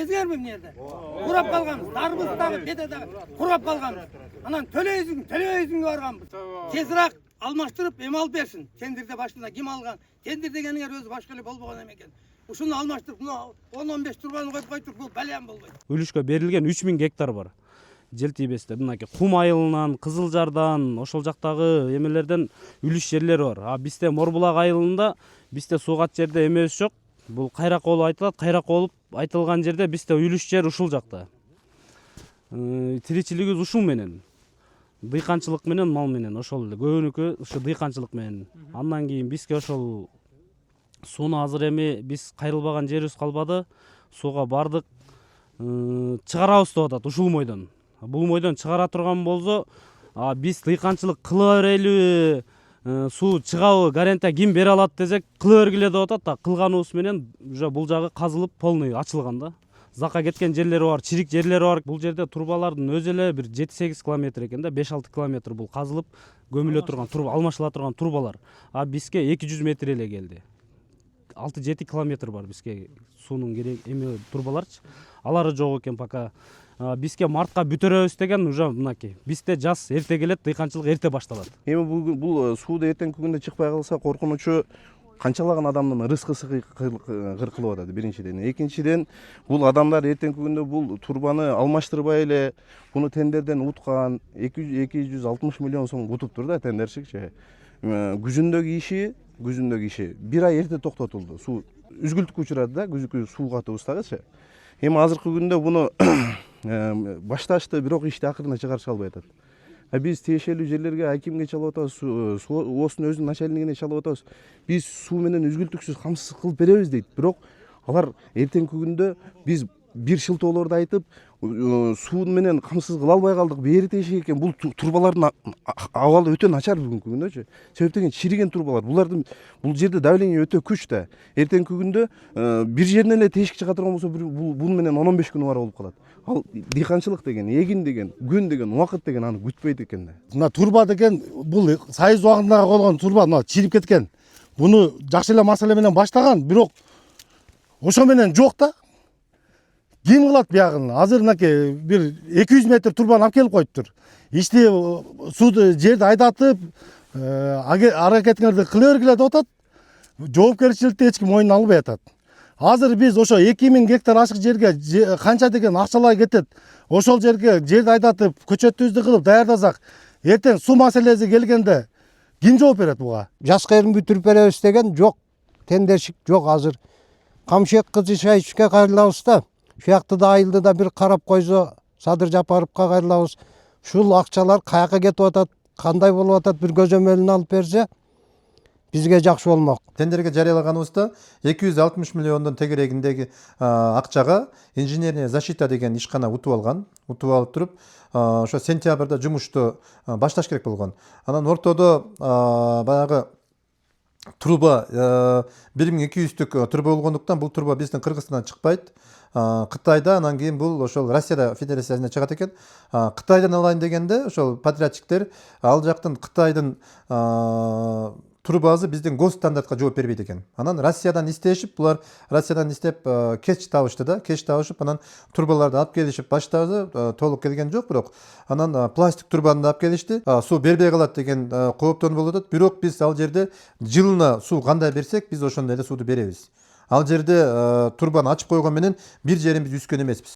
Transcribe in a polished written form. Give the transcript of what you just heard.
Ezgermi bu yerде? Kurap kalganız. Darbızдағы, Bete'дағы kurap kalganız. Anan töleyizinge varganбыз. Tezrak almaştırıp em alıp bersin. Tendirde başında kim algan? Tendir degeningер özü başka ele bolbogon em eken. Ушуну алмаштырып, 10-15 турбаны коюп койтур, бул балям болбойт. Үлүшкө берилген 3000 гектар бар. Жер тийбесте мынакей Кум айылынан, Кызылжардан, ошол жактагы эмелерден үлүш жерлери бар. А бизде Морбулак айылында бизде суугат жерде эмебиз жок. Бул Кайракоолу айтылат. Кайракоолу айтылган жерде бизде үлүш жер ушул жакта. Тиричилигибиз ушул менен. Дыйканчылык менен, мал менен ошол эле. Көбүнүкү ушу дыйканчылык менен. Андан кийин бизге ошол сууну азыр эми биз кайрылбаган жерибиз калбады. Сууга бардык. Чыгарабыз деп атат ушул мойдон. Бул мойдон чыгара турган болсо, биз дыйканчылык кыла берели, суу чыгабы, гарантия ким бере алат десек, кыла бергиле деп атат да. Кылганыбыз менен уже бул жагы казылып полный ачылган да. Закка кеткен жерлери бар, чирик жерлери бар. Бул жерде турбалардын өзү эле бир 7-8 километр экен да, 5-6 километр бул казылып көмүлө турган турба, алмашыла турган турбалар. А бизге 200 метр эле келди. 6-7 километр бар бизге суунун керек эме турбаларчы. Алары жок экен пока. Бизге мартка бүтөрөбүз деген уже мынакей. Бизде жаз эрте келет, дыйканчылык эрте башталат. Эми бул сууду эртеңки күндө чыкпай калса коркунучу канчалаган адамдын рызкысы кыркылып атат биринчиден. Экинчиден бул адамдар эртеңки күндө бул турбаны алмаштырбай эле буну тендерден уткан 260 миллион сом утуптур да тендерчикчи. Күзүндөгү иши бир ай эрте токтотулду. Суу үзгүлтүккө учурады да, күзүкү суу катыбыздагычы. Эми азыркы күндө буну башташты, бирок ишти акырына чыгарыша албай атат. Биз тиешелүү жерлерге акимге чалып атабыз, ООСтун өзүнүн начальнигине чалып атабыз. Биз суу менен үзгүлтүксүз камсыз кылып беребиз дейт. Бирок алар эртеңки күндө биз бир шылтоолорду айтып, суу менен камсыз кыла албай калдык. Бери тиешек экен. Бул турбалардын абалы өтө начар бүгүнкү күндө. Себептен чириген турбалар. Бул жерде давление өтө күч да. Эртеңки күндө бир жеринен эле тешик чыга турган болсо, бул менен 10-15 күн бар болуп калат. Ал дыйканчылык деген, эгин деген, күн деген, убакыт деген аны күтпөйт экен да. Мына турба деген бул сайыз убагында койгон турба, мына чирип кеткен. Буну жакшы эле маселе менен баштаган, бирок ошо менен жок да. Ким кылат биягын? Азыр мынакей бир 200 метр турбаны алып келип коюптур. Ишти сууду жерди айдатып, аракетиңерди кыла бергиле деп атат. Жоопкерчиликти эч ким мойнуна албай атат. Азыр биз ошо 2000 гектар ашык жерге канча деген акчалар кетет. Ошол жерге жерди айдатып, көчөтүбүздү кылып даярдасак, эртең суу маселеси келгенде ким жооп берет буга? Жазга эрин бүтүрүп беребиз деген жок. Тендершик жок азыр. Камшек Кызышайчке кайрылабыз да. Шуякты да айылды да бир карап койсо, Садыр Жапаровго кайрылабыз. Ушул акчалар каяка кетип атат, кандай болуп атат, бир көзөмөлүн алып берсе, бизге жакшы болмок. Тендерге жарыялаганыбызда 260 миллиондун тегерегиндеги акчага инженерная защита деген ишкана утуп алган. Утуп алып туруп, ошо сентябрда жумушту башташ керек болгон. Анан ортодо баягы труба 1200түк труба болгондуктан бул труба биздин Кыргызстандан чыкпайт. Кытайда, анан кийин бул ошол Россияда федерациясына чыгат экен. Кытайдан алайын дегенде ошол подрядчиктер ал жактын Кытайдын трубасы биздин госстандартка жооп бербейт экен. Анан Россиядан истешип, булар Россиядан истеп кеч табышты да, кеч табышып, анан турбаларды алып келишип баштады, толук келген жок, бирок анан пластик турбаны алып келишти. Суу бербей калат деген кооптон болуп атат. Бирок биз ал жерде жылына суу кандай берсек, биз ошондой эле сууду беребиз. Ал жерде турбаны ачып койгон менен бир жерин биз үскөн эмеспиз.